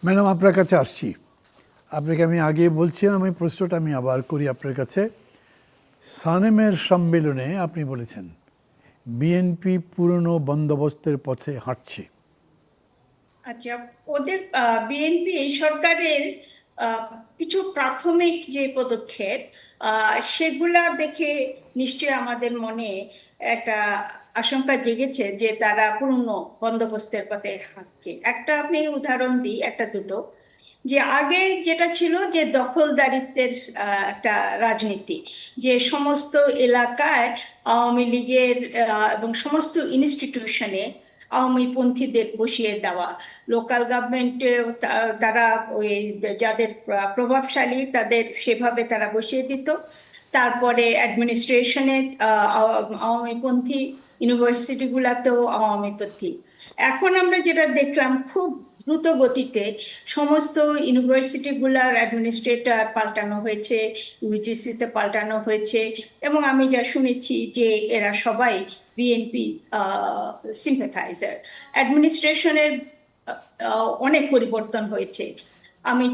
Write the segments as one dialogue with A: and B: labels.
A: Madam, আপনার কাছে আসছি। আপনাকে আমি আগে বলছিলাম, আমি প্রশ্নটা আমি আবার করি আপনার কাছে। সানেমের সম্মেলনে আপনি বলেছেন বিএনপি পুরনো বন্দোবস্তের পথে হাঁটছে।
B: আচ্ছা, ওদের বিএনপি এই সরকারের কিছু প্রাথমিক যে পদক্ষেপ সেগুলা দেখে নিশ্চয়ই আমাদের মনে একটা আশঙ্কা জেগেছে যে তারা পুরনো বন্দোবস্তের পথে হাঁটছে। একটা আপনি উদাহরণ দিই, একটা দুটো। যে আগে যেটা ছিল যে দখলদারিত্বের একটা রাজনীতি, যে সমস্ত এলাকায় আওয়ামী লীগের এবং সমস্ত ইনস্টিটিউশনে আওয়ামী পন্থীদের বসিয়ে দেওয়া, লোকাল গভর্নমেন্টে তারা ওই যাদের প্রভাবশালী তাদের সেভাবে তারা বসিয়ে দিত। তারপরে অ্যাডমিনিস্ট্রেশনে আওয়ামীপন্থী, ইউনিভার্সিটি গুলাতেও আওয়ামীপন্থী। এখন আমরা যেটা দেখলাম, খুব দ্রুত গতিতে সমস্ত ইউনিভার্সিটি গুলার অ্যাডমিনিস্ট্রেটর পাল্টানো হয়েছে, ইউজিসিতে পাল্টানো হয়েছে, এবং আমি যা শুনেছি যে এরা সবাই বিএনপি সিম্প্যাথাইজার। অ্যাডমিনিস্ট্রেশনের অনেক পরিবর্তন হয়েছে।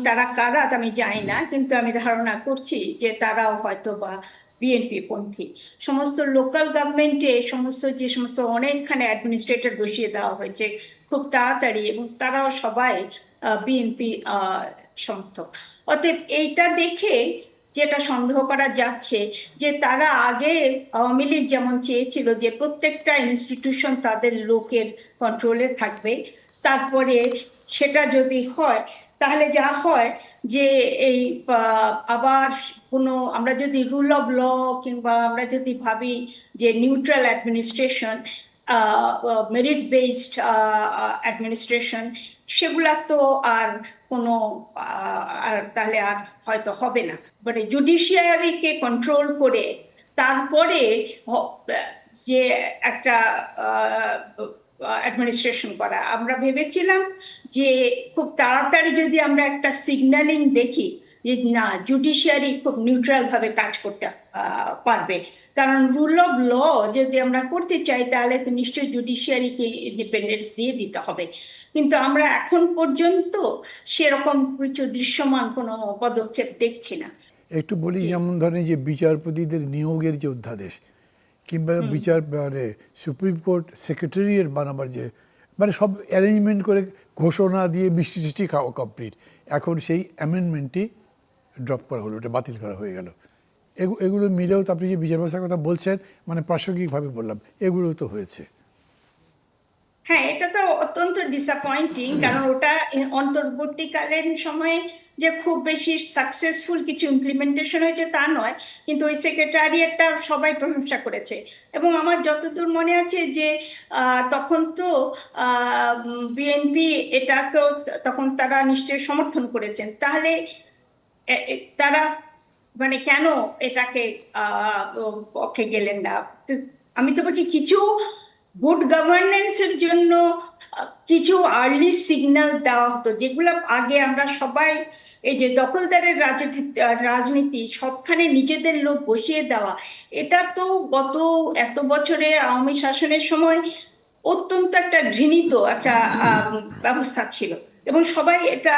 B: তারা কারা আমি জানি না, কিন্তু আমি ধারণা করছি যে তারাও হয়তো বা বিএনপি পন্থী। সমস্ত লোকাল গভর্নমেন্টে যে সমস্ত অনেকখানে অ্যাডমিনিস্ট্রেটর বসিয়ে দেওয়া হয়েছে খুব তাড়াতাড়ি, এবং তারাও সবাই বিএনপি সমর্থক। অতএব এইটা দেখে যেটা সন্দেহ করা যাচ্ছে যে তারা আগে আওয়ামী লীগ যেমন চেয়েছিল যে প্রত্যেকটা ইনস্টিটিউশন তাদের লোকের কন্ট্রোলে থাকবে, তারপরে সেটা যদি হয় তাহলে যা হয় যে এই আবার কোনো, আমরা যদি রুল অফ ল কিংবা আমরা যদি ভাবি যে neutral administration, merit based administration, সেগুলা তো আর কোনো আর তাহলে আর হয়তো হবে না। মানে জুডিশিয়ারিকে কন্ট্রোল করে তারপরে যে একটা অ্যাডমিনিস্ট্রেশন করা, আমরা ভেবেছিলাম যে খুব তাড়াতাড়ি যদি আমরা একটা সিগন্যালিং দেখি যে না, জুডিশিয়ারি খুব নিউট্রাল ভাবে কাজ করতে পারবে। কারণ রুল অফ ল যদি আমরা করতে চাই তাহলে তো নিশ্চয়ই জুডিশিয়ারিকে ইন্ডিপেন্ডেন্স দিয়ে দিতে হবে, কিন্তু আমরা এখন পর্যন্ত সেরকম কিছু দৃশ্যমান কোনো পদক্ষেপ দেখছি না।
A: একটু বলি, যেমন ধরেন যে বিচারপতিদের নিয়োগের যে অধ্যাদেশ, কিংবা মানে সুপ্রিম কোর্ট সেক্রেটারিয়েট বানাবার যে মানে সব অ্যারেঞ্জমেন্ট করে ঘোষণা দিয়ে মিষ্টি টিষ্টি খাওয়া কমপ্লিট, এখন সেই অ্যামেন্ডমেন্টটি ড্রপ করা হলো, ওটা বাতিল করা হয়ে গেল। এগুলো মিলেও তো আপনি যে বিচার ব্যবস্থার কথা বলছেন, মানে প্রাসঙ্গিকভাবে বললাম, এগুলো তো হয়েছে।
B: হ্যাঁ, এটা তো অত্যন্ত ডিসঅ্যাপয়েন্টিং, কারণ ওটা অন্তর্বর্তীকালীন সময়ে যে খুব বেশি সাকসেসফুল কিছু ইমপ্লিমেন্টেশন হয়েছে তা নয়, কিন্তু ওই সেক্রেটারিয়েটটা সবাই প্রশংসা করেছে। এবং আমার যতদূর মনে আছে যে তখন তো বিএনপি এটাকেও তখন তারা নিশ্চয়ই সমর্থন করেছেন। তাহলে তারা মানে কেন এটাকে পক্ষে গেলেন না? আমি তো বলছি কিছু গুড গভর্নেন্সের জন্য কিছু আর্লি সিগন্যাল দেওয়া হতো, যেগুলো আগে আমরা সবাই, এই যে দখলদারের রাজনীতি, সবখানে নিজেদের লোক বসিয়ে দেওয়া, এটা তো গত এত বছরে আওয়ামী শাসনের সময় অত্যন্ত একটা ঘৃণিত একটা ব্যবস্থা ছিল। এবং সবাই এটা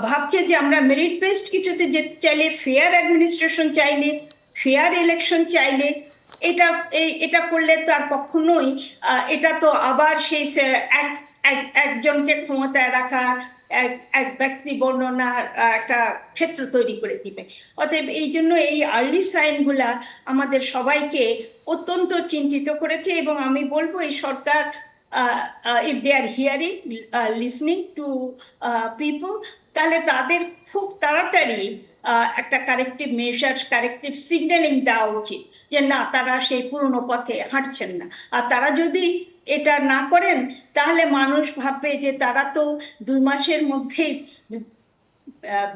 B: ভাবছে যে আমরা মেরিট বেসড কিছুতে যেতে চাইলে, ফেয়ার অ্যাডমিনিস্ট্রেশন চাইলে, ফেয়ার ইলেকশন চাইলে, এটা এটা করলে তো আর কখনোই এটা তো আবার সেই একজনকে ক্ষমতায় রাখা এক এক ব্যক্তি বর্ণনার একটা ক্ষেত্র তৈরি করে দিবে। অতএব এই জন্য এই আর্লি সাইন গুলা আমাদের সবাইকে অত্যন্ত চিন্তিত করেছে। এবং আমি বলবো এই সরকার, if they are hearing, listening to people, তাহলে তাদের খুব তাড়াতাড়ি একটা কারেক্টিভ মেজার, কারেক্টিভ সিগন্যালিং দেওয়া উচিত যে না, তারা সেই পুরনো পথে হাঁটছেন না। আর তারা যদি এটা না করেন তাহলে মানুষ ভাববে যে তারা তো 2 মাসের মধ্যেই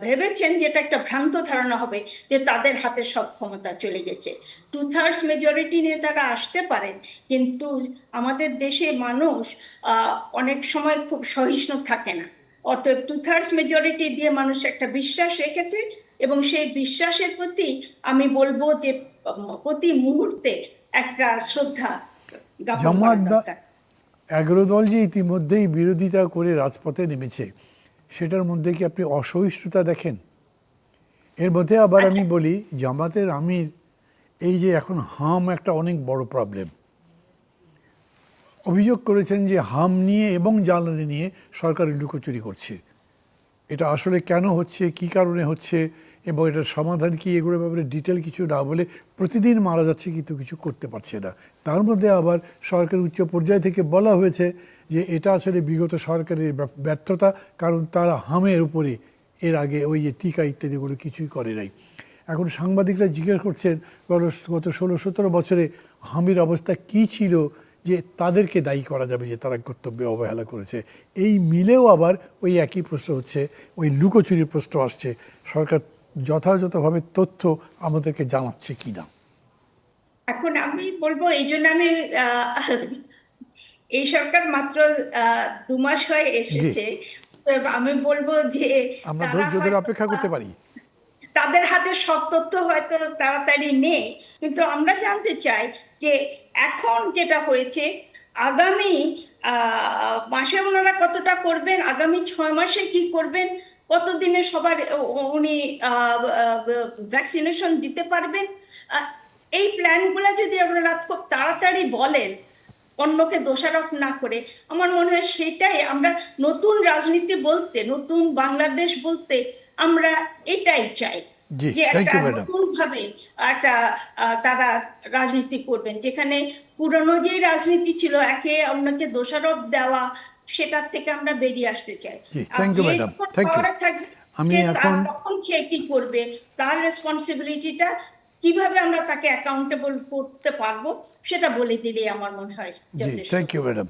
B: ভেবেছেন, যেটা একটা ভ্রান্ত ধারণা হবে যে তাদের হাতে সব ক্ষমতা চলে গেছে। 2/3 মেজরিটি নিয়ে তারা আসতে পারেন, কিন্তু আমাদের দেশে মানুষ অনেক সময় খুব সহিষ্ণু থাকে না। অতএব 2/3 মেজরিটি দিয়ে মানুষ একটা বিশ্বাস রেখেছে, এবং সেই বিশ্বাসের প্রতি আমি বলবো যে প্রতি মুহূর্তে একটা শ্রদ্ধা জ্ঞাপন করা
A: জামাত বা
B: দরকার।
A: 11 দল যে ইতিমধ্যেই বিরোধিতা করে রাজপথে নেমেছে, সেটার মধ্যে কি আপনি অসহিষ্ণুতা দেখেন? এর মধ্যে আবার আমি বলি জামাতের আমির এই যে এখন হাম একটা অনেক বড় প্রবলেম, অভিযোগ করেছেন যে হাম নিয়ে এবং জ্বালানি নিয়ে সরকার লুকোচুরি করছে। এটা আসলে কেন হচ্ছে, কি কারণে হচ্ছে এবং এটার সমাধান কি, এগুলোর ব্যাপারে ডিটেল কিছু না বলে প্রতিদিন মারা যাচ্ছে কিন্তু কিছু করতে পারছে না। তার মধ্যে আবার সরকার উচ্চ পর্যায় থেকে বলা হয়েছে যে এটা আসলে বিগত সরকারের ব্যর্থতা, কারণ তারা হামের উপরে এর আগে ওই যে টিকা ইত্যাদিগুলো কিছুই করে নাই। এখন সাংবাদিকরা জিজ্ঞেস করছেন গত 16-17 বছরে হামের অবস্থা কি ছিল যে তাদেরকে দায়ী করা যাবে যে তারা কর্তব্যে অবহেলা করেছে। এই মিলেও আবার ওই একই প্রশ্ন হচ্ছে, ওই লুকোচুরির প্রশ্ন আসছে, সরকার যথাযথভাবে তথ্য আমাদেরকে জানাচ্ছে কি না।
B: এখন আমি বলবো, এই জন্য আমি এই সরকার মাত্র 2 মাস হয়ে এসেছে, তো আমি বলবো যে
A: আমরা
B: তারা
A: ধৈর্য ধরে
B: হয়তো
A: অপেক্ষা করতে পারি।
B: তাদের হাতে সব তথ্য হয়তো তাড়াতাড়ি নেই, কিন্তু আমরা জানতে চাই যে এখন যেটা হয়েছে আগামী মাসে ওনারা কতটা করবেন, আগামী 6 মাসে কি করবেন, কতদিনে সবার উনি ভ্যাকসিনেশন দিতে পারবেন। এই প্ল্যানগুলো যদি আপনারা খুব তাড়াতাড়ি বলেন, অন্যকে দোষারোপ না করে, আমার মনে হয় সেটাই আমরা নতুন রাজনীতি বলতে, নতুন বাংলাদেশ বলতে আমরা এটাই চাই,
A: জি,
B: যে
A: থ্যাংক
B: একটা
A: ইউ ম্যাডাম।
B: নতুন ভাবে একটা তারা রাজনীতি করবেন, যেখানে পুরনো যে রাজনীতি ছিল একে অন্যকে দোষারোপ দেওয়া, সেটার থেকে আমরা বেরিয়ে আসতে চাই।
A: জি,
B: আর
A: থ্যাংক ইউ
B: যে
A: ম্যাডাম,
B: যখন
A: থ্যাংক ইউ।
B: পাওয়ারে থাকবে
A: আমি এখন
B: তখন সে কি করবে, তার রেসপন্সিবিলিটিটা কিভাবে আমরা তাকে অ্যাকাউন্টেবল করতে পারবো, সেটা বলে দিলেই আমার মনে হয়
A: জি,
B: যথেষ্ট।
A: Thank you madam.